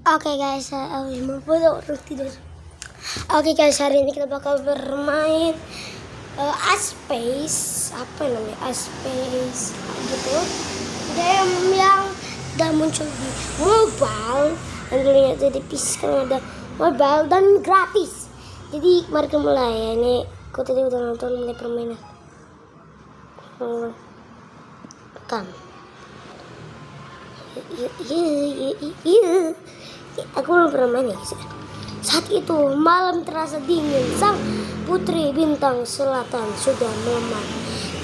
Oke guys, mau foto tidur. Oke guys, hari ini kita bakal bermain Aspace, apa namanya, Aspace gitu. Game yang udah muncul di mobile, dan dulunya ada di PC, sekarang ada mobile dan gratis. Jadi mari kita mulai ya. Ini aku tadi udah nonton mulai permainan. Kan. Iya. Aku belum pernah main ya guys. Saat itu malam terasa dingin. Sang putri bintang selatan sudah melemah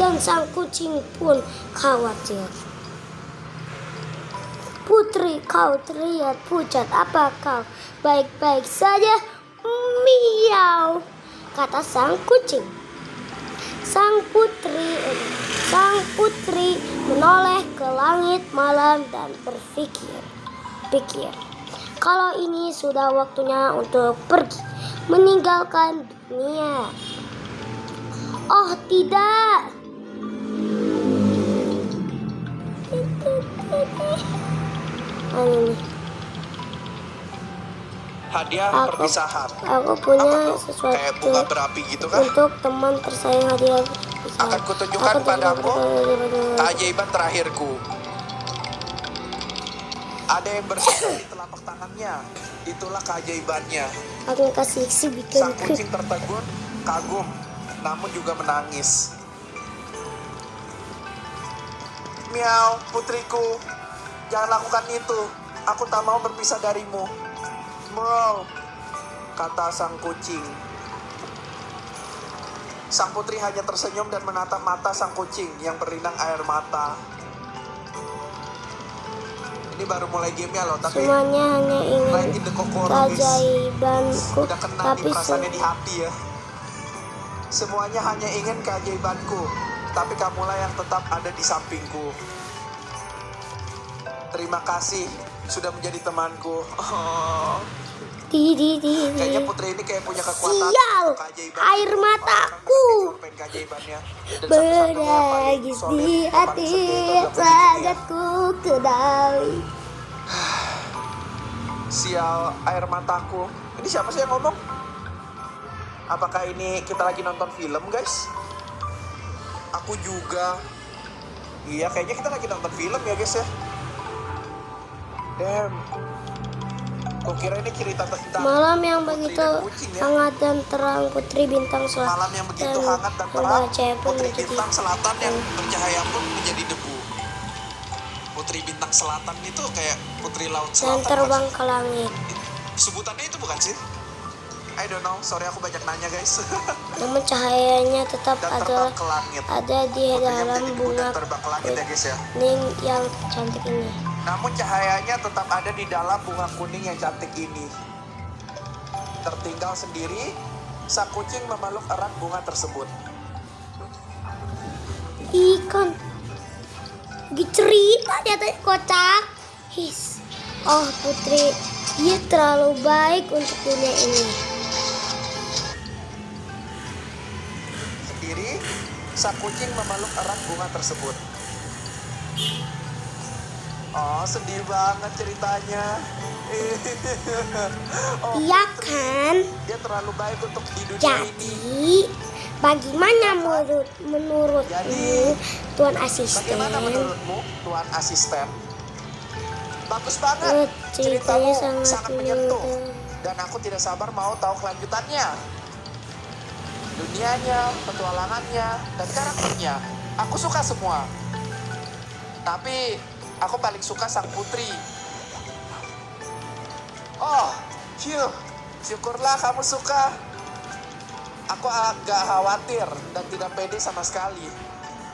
dan sang kucing pun khawatir. Putri, kau terlihat pucat. Apa kau baik-baik saja? Miau, kata sang kucing. Sang putri menoleh ke langit malam dan berpikir. Kalau ini sudah waktunya untuk pergi meninggalkan dunia. Oh tidak. Ini. Hadiah perpisahan. Aku punya sesuatu kayak bunga berapi gitu kan? Untuk teman tersayang. Hadiah perpisahan. Akan kutunjukkan padamu keajaiban terakhirku. Ada yang bersama di telapak tangannya. Itulah keajaibannya. Aku kasih bikin. Sang kucing tertegun, kagum, namun juga menangis. Miau, putriku, jangan lakukan itu. Aku tak mau berpisah darimu. Meow, kata sang kucing. Sang putri hanya tersenyum dan menatap mata sang kucing yang berlinang air mata. Ini baru mulai gamenya loh, tapi semuanya hanya right in ingin the core, keajaibanku, udah kena tapi nih perasaannya di hati ya. Semuanya hanya ingin keajaibanku, tapi kamulah yang tetap ada di sampingku. Terima kasih sudah menjadi temanku. Oh. Kayaknya putri ini kayak punya kekuatan. Sial, air mataku beragis di hati, sangat ku kenali. Sial, air mataku. Ini siapa sih yang ngomong? Apakah ini kita lagi nonton film, guys? Aku juga. Iya, kayaknya kita lagi nonton film ya, guys ya. Damn. Kukira ini cerita tentang malam yang begitu hangat dan terang, putri bintang selatan. Malam yang begitu hangat dan terang, putri bintang selatan yang bercahaya pun menjadi debu. Putri bintang selatan itu kayak putri laut selatan. Dan terbang ke langit. Sebutannya itu bukan sih? I don't know, sorry aku banyak nanya guys. Namun cahayanya tetap dan ada di dalam bunga kuning yang cantik ini. Namun cahayanya tetap ada di dalam bunga kuning yang cantik ini. Tertinggal sendiri, sang kucing memeluk erat bunga tersebut. Ikan cerita dia kocak. Oh putri, dia terlalu baik untuk dunia ini. Sendiri, sang kucing memeluk erat bunga tersebut. Oh, sedih banget ceritanya. Oh, iya kan? Dia terlalu baik untuk di dunia jadi, ini. bagaimana menurutmu, Tuan Asisten? Bagaimana menurutmu, Tuan Asisten? Bagus banget. Ceritanya sangat menyentuh. Dan aku tidak sabar mau tahu kelanjutannya. Dunianya, petualangannya, dan karakternya. Aku suka semua. Tapi aku paling suka sang putri. Oh, syukurlah kamu suka. Aku agak khawatir dan tidak pede sama sekali.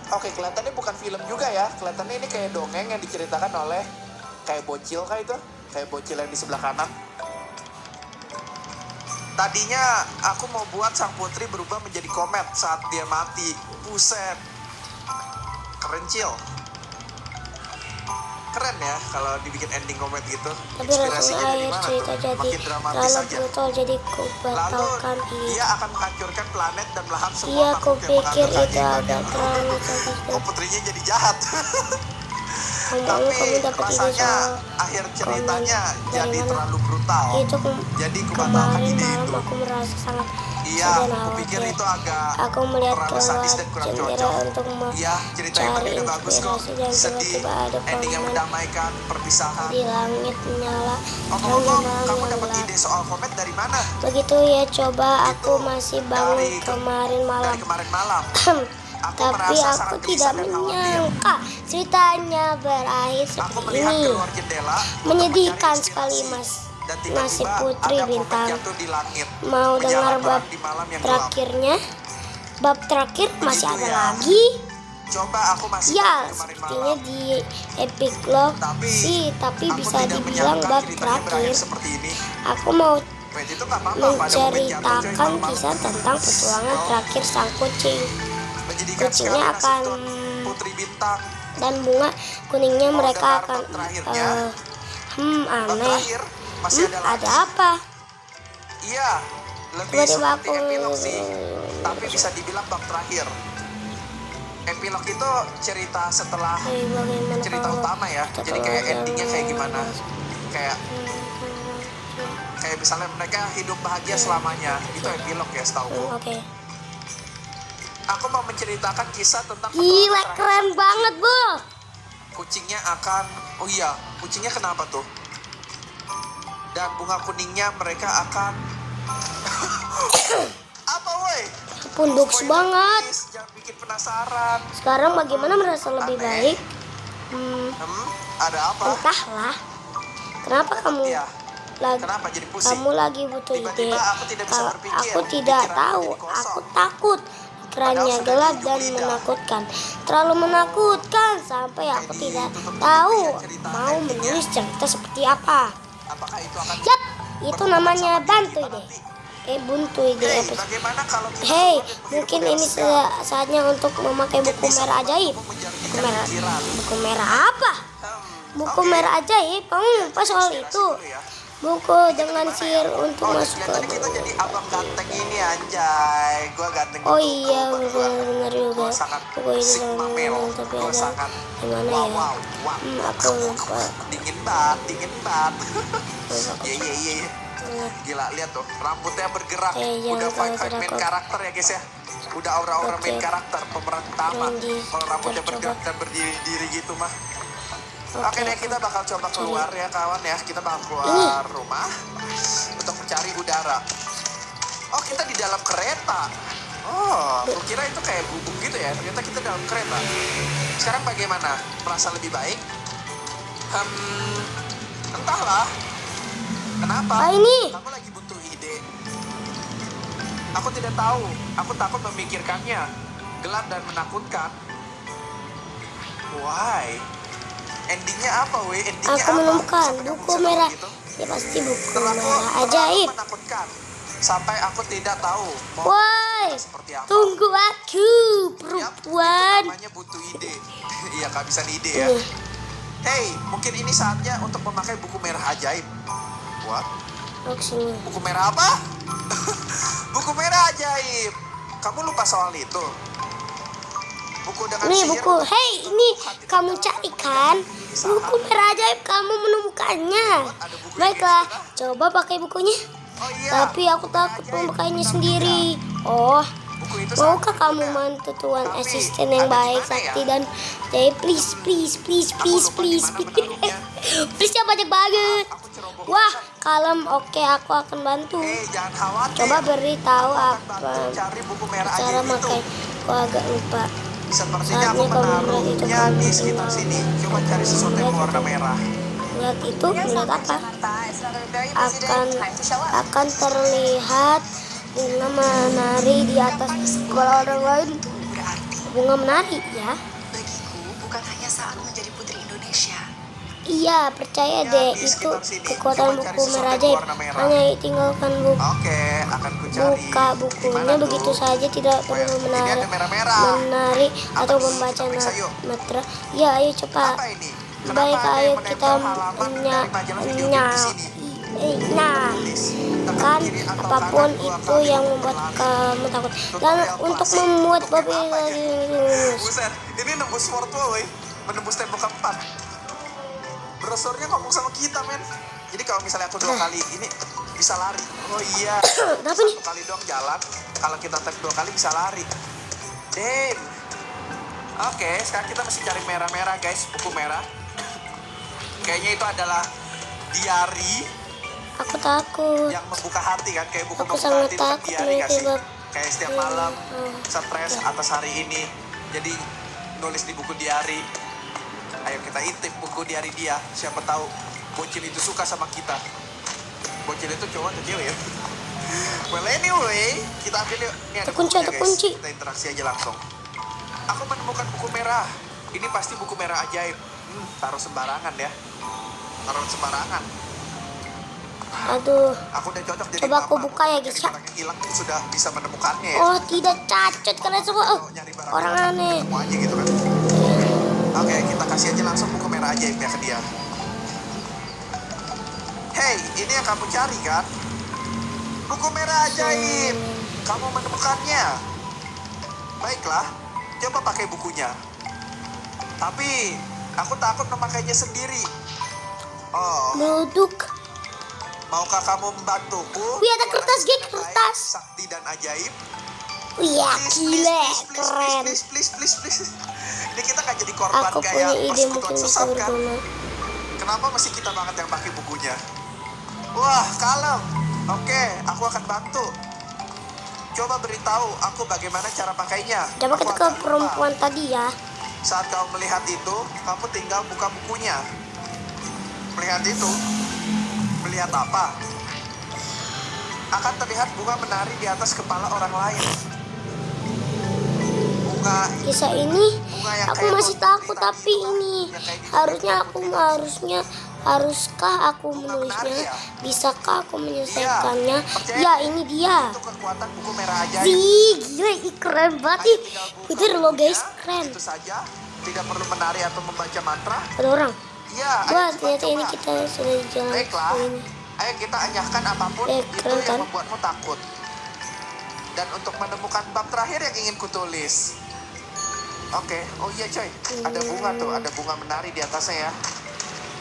Oke, kelihatannya bukan film juga ya. Kelihatannya ini kayak dongeng yang diceritakan oleh kayak bocil kayak itu. Kayak bocil yang di sebelah kanan. Tadinya aku mau buat sang putri berubah menjadi komet saat dia mati. Buset. Keren cil. Keren ya kalau dibikin ending komet gitu. Tapi langsung air cerita jadi lalu brutal, jadi kubatalkan ini. Dia akan menghancurkan planet dan melahap semua iya, makhluk yang pikir menganggap itu agak terlalu Oh, putrinya jadi jahat. Kamu dapat ide rasanya soal akhir ceritanya dari jadi mana? terlalu brutal. Itu Jadi kubatalkan kemarin ide malam itu. aku merasa sangat Iya, sedih dan aku pikir khawatir. itu agak Aku melihat terlalu sadis keluar dan kurang jendela cocok. untuk Iya, ceritanya mencari tadi udah bagus kok. inspirasi dan Sedih, tiba-tiba ada ending yang permen mendamaikan perpisahan. di langit menyala Ngomong-ngomong, malam kamu yang dapat gelap. ide soal komet dari mana? Begitu ya, coba aku Itu masih bangun dari kemarin malam. Dari kemarin malam. Aku Tapi merasa aku sangat tidak gelisah dan khawatir. menyangka ceritanya berakhir Aku seperti melihat ini. keluar jendela untuk Menyedihkan mencari sekali, inspirasi. Mas. Dan Nasib tiba-tiba Putri ada komet Bintang. jatuh di langit. Mau menyala dengar bab terang di malam yang gelap. terakhirnya? Bab terakhir masih Begitu ada ya. lagi? Coba aku masih Ya, bangun kemarin sepertinya malam. di epilogue sih, tapi aku bisa tidak dibilang menyangka bab ceritanya berakhir terakhir. seperti ini. Aku mau Wait, itu nggak apa-apa. Pada momen jatuh, coy, menceritakan malam-malam. kisah tentang petualangan terakhir sang kucing. Menyedihkan Kucingnya sekali nasib akan Putri Bintang. dan bunga kuningnya Mau mereka dengar akan bab terakhirnya? Bab aneh. terakhir masih ada lagi. Ada apa? Iya, lebih Tiba-tiba seperti aku epilog sih, tapi bisa dibilang bab terakhir. Epilog itu cerita setelah Bagaimana cerita kalau utama ya. Jadi kayak endingnya kayak gimana? Kayak kayak misalnya mereka hidup bahagia selamanya. Itu epilog ya, setauku. Oke. Aku mau menceritakan kisah tentang Gila, petualangan terakhir keren sang banget, Bu. kucingnya akan, oh iya, kucingnya kenapa tuh? Dan bunga kuningnya mereka akan apa woi? Punduks Spoiler, banget. please, jangan bikin penasaran. Sekarang bagaimana merasa lebih Aneh. baik? Ada apa? Entahlah. Kenapa kamu Ya, lagi kenapa jadi pusing? kamu lagi butuh ide? Tiba-tiba aku tidak bisa berpikir. Aku tidak Pikiranku tahu. jadi kosong. Aku takut. Pikirannya Padahal sudah gelap ditunjuk dan lidah. menakutkan. Terlalu menakutkan sampai aku Jadi, tidak tutup tahu ya cerita mau endingnya. menulis cerita seperti apa. Apakah itu akan Yap, itu berhubungan namanya sama bantu kita ide. nanti? Buntu ide Hey, episode. bagaimana kalau kita Hei, keluar dan menghirup mungkin udara ini segar? saatnya untuk memakai Mungkin buku bisa merah ajaib. membantumu menjernihkan Buku merah. pikiran. Buku merah apa? Buku Oke. merah ajaib. Kamu lupa soal Inspirasi itu. dulu ya. Buku dengan Gimana sihir ya? untuk dan masuk ke kelihatannya kita jadi abang ganteng ini anjay. Gua ganteng Oh gitu, iya, gua berdua. benar juga. Gua sangat Buku ini sigma male. tapi Gua ada sangat gimana wow, ya? wow, wow. Aku lupa. Dingin banget, dingin banget. Ye. Gila, lihat tuh, rambutnya bergerak. Jangan Udah terlalu vibe main takut. karakter ya guys ya. Udah aura-aura main Oke. karakter pemeran utama. Randy, Kalau rambutnya tercoba. bergerak dan berdiri gitu mah. Oke deh, kita bakal coba keluar ya kawan ya. Kita bakal keluar rumah untuk mencari udara. Oh, kita di dalam kereta. Oh, aku kira itu kayak bubuk gitu ya. Ternyata kita dalam kereta. Sekarang bagaimana? Merasa lebih baik? Entahlah. Kenapa? Ini. Kamu lagi butuh ide. Aku tidak tahu. Aku takut memikirkannya. Gelap dan menakutkan. Why? Endingnya apa, weh? Endingnya Aku apa? menemukan Sampai kamu buku bisa ngomong merah. gitu? Ya pasti buku Terlalu merah ajaib. menakutkan. Sampai aku tidak tahu mau Woi, seperti apa. tunggu aku, Yap, itu perempuan. namanya butuh ide. Iya, kehabisan ide ya. Ini. Hey, mungkin ini saatnya untuk memakai buku merah ajaib. What? Sini. Buku merah apa? Buku merah ajaib. Kamu lupa soal itu? Buku dengan Ini sihir buku. untuk Hei, ini hati kamu terdalam cari dan kan? kegelisahan. Buku merah ajaib, kamu menemukannya. Ada buku yang Baiklah, kayak gitu, coba pakai bukunya. Oh iya. Tapi aku buku merah takut ajaib. membukanya Tapi sendiri. Oh, tidak. Buku itu maukah sangat kamu berguna. bantu Tuan Tapi, asisten yang ada baik, di mana sakti ya? dan jadi please, please, please, Aku please, lupa please, di mana please, menaruhnya. please ya banyak banget. Aku ceroboh Wah, banget. kalem. Oke, aku akan bantu. Jangan khawatir. Coba beritahu Aku akan apa bantu cari buku merah cara ajaib itu. makai. Aku agak lupa. Sepertinya aku Saatnya kamu melihat itu, menaruhnya kamu di sekitar tinggal. sini. Coba cari sesuatu yang berwarna merah. Melihat itu, melihat apa? Akan terlihat bunga menari di atas kepala orang lain. Berarti Bunga menari, ya? bagiku bukan hanya saat menjadi putri Indonesia. Iya, percaya Ya, deh, di itu sekitar sini. kekuatan Coba cari buku sesuatu merah yang ajaib. berwarna merah. Hanya tinggalkan buku. Oke, akan ku cari. Buka Di bukunya mana begitu tuh? saja, tidak Oh ya, perlu ini ada merah-merah. menari Apa atau nih? membaca Kita periksa yuk. mantra. Ya, ayo cepat. Apa ini? Baik, Kenapa ada ayo yang kita menempel halaman dari majalah video game di sini? nah, Tulis, tekan kan kiri atau apapun kanan 2 itu kali yang untuk membuat berlari. kamu takut dan Tutorial untuk klasik. membuat Untuk game babi apa lagi ya? Buset, ini nembus fourth wall, woy. Menembus tembok keempat. brosurnya ngomong sama kita, men. Jadi kalau misalnya aku 2 kali ini bisa lari. Oh iya. Kenapa nih? 1 kali doang jalan. Kalau kita tap 2 kali bisa lari. Damn. Oke, sekarang kita mesti cari merah-merah, guys. Buku merah. Kayaknya itu adalah diary Aku takut. yang membuka hati kan. Kayak buku Aku membuka sangat hati itu kan takut diary gak sih? tiba. Kayak setiap malam stres atas hari ini. Jadi nulis di buku diary. Ayo kita intip buku diary dia. Siapa tahu bocil itu suka sama kita. Bocil itu cowok atau cewek ya? Well anyway, kita ambil yuk. Ini ada Terkunci, bukunya, terkunci. guys. Kita interaksi aja langsung. Aku menemukan buku merah. Ini pasti buku merah ajaib. Taruh sembarangan ya. Taruh sembarangan. Aduh. Aku udah cocok jadi Coba aku papa. buka ya, guys, ya. Orang yang hilang sudah bisa menemukannya ya. Oh, tidak cacat kalian semua. Oh, Nyari barang orang yang aneh. ketemu aja gitu kan. Oke, kita kasih aja langsung buku merah ajaib ya ke dia. Hey, ini yang kamu cari kan? Buku merah ajaib. Kamu menemukannya. Baiklah, coba pakai bukunya. Tapi, aku takut memakainya sendiri. Oh, Duduk. maukah kamu membantuku? Wih, ada kertas, Gek, Baik, kertas. sakti dan ajaib. Wih, ya, gile, keren. Please. Ini kita nggak jadi korban Aku kayak punya ide persekutuan mungkin bisa sesat kan? berguna. Kenapa mesti kita banget yang pakai bukunya? Wah, kalem. Oke, aku akan bantu. Coba beritahu aku bagaimana cara pakainya. Coba Aku kita ke agak lupa. perempuan tadi ya. Saat kau melihat itu, kamu tinggal buka bukunya. Melihat itu? Melihat apa? Akan terlihat bunga menari di atas kepala orang lain. Bunga Kisah ini yang aku kayak masih Putri takut, tadi tapi itu kan, ini yang kayak di harusnya Putri aku tadi. haruskah aku menulisnya? menari ya? Bisakah aku menyelesaikannya? percaya. Ya, ini dia. Itu kekuatan buku merah ajaib. Zih, gila, ih, keren banget ih. Putar lo guys, keren. Itu saja, tidak perlu menari atau membaca mantra. Ada orang. Iya, Wah, ayo ternyata ini coba. kita sudah di jalan Baiklah, ini. ayo kita anyahkan apapun itu keren yang kan? membuatmu takut. Dan untuk menemukan bab terakhir yang ingin kutulis. Oke, oh iya coy, ada bunga tuh, ada bunga menari di atasnya ya.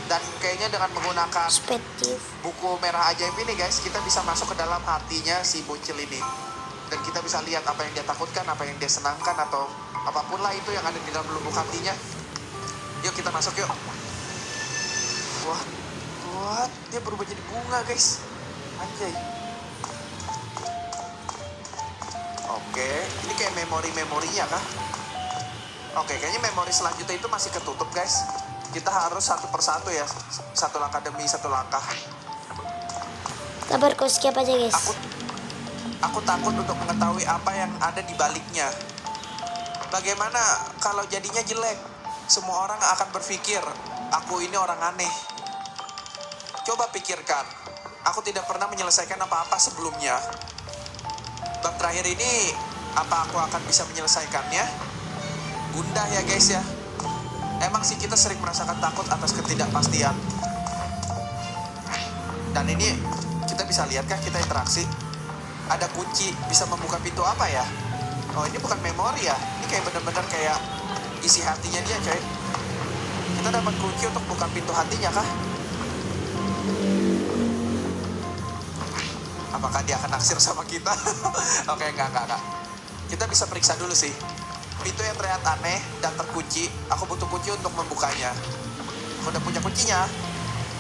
Dan kayaknya dengan menggunakan Perspektif. buku merah ajaib ini guys, kita bisa masuk ke dalam hatinya si bocil ini. Dan kita bisa lihat apa yang dia takutkan, apa yang dia senangkan, atau apapun lah itu yang ada di dalam lubuk hatinya. Yuk kita masuk yuk. Wah, dia berubah jadi bunga guys. Anjay. Oke, ini kayak memori-memorinya kah? Oke, kayaknya memori selanjutnya itu masih ketutup guys. Kita harus satu persatu ya, satu langkah demi satu langkah. Kabar kau skip aja guys. Aku takut untuk mengetahui apa yang ada di baliknya. Bagaimana kalau jadinya jelek? Semua orang akan berpikir, aku ini orang aneh. Coba pikirkan, aku tidak pernah menyelesaikan apa-apa sebelumnya. Bab terakhir ini, apa aku akan bisa menyelesaikannya? Gundah ya guys ya. Emang sih kita sering merasakan takut atas ketidakpastian. Dan ini kita bisa lihat kan, kita interaksi. Ada kunci, bisa membuka pintu apa ya? Oh ini bukan memori ya. Ini kayak bener-bener kayak isi hatinya dia coy. Kita dapat kunci untuk buka pintu hatinya kah? Apakah dia akan naksir sama kita? Oke, enggak. Kita bisa periksa dulu sih. Pintu yang terlihat aneh dan terkunci, aku butuh kunci untuk membukanya. Aku udah punya kuncinya.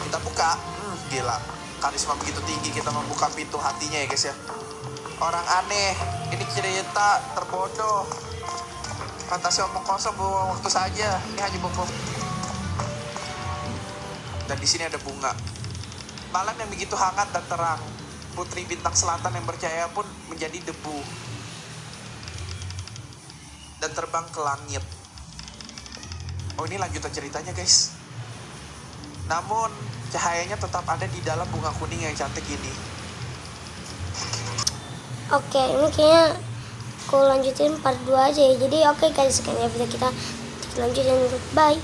Kita buka. Gila. Karisma begitu tinggi kita membuka pintu hatinya ya guys ya. Orang aneh. Ini cerita terbodoh. Fantasi omong kosong, buang waktu saja. Ini hanya buku. Dan di sini ada bunga. Malam yang begitu hangat dan terang. Putri bintang selatan yang bercahaya pun menjadi debu dan terbang ke langit. Oh ini lanjutan ceritanya guys. Namun cahayanya tetap ada di dalam bunga kuning yang cantik ini. Oke, ini kayaknya aku lanjutin part 2 aja ya. Jadi oke guys, sekian ya video kita. Lanjut dan bye.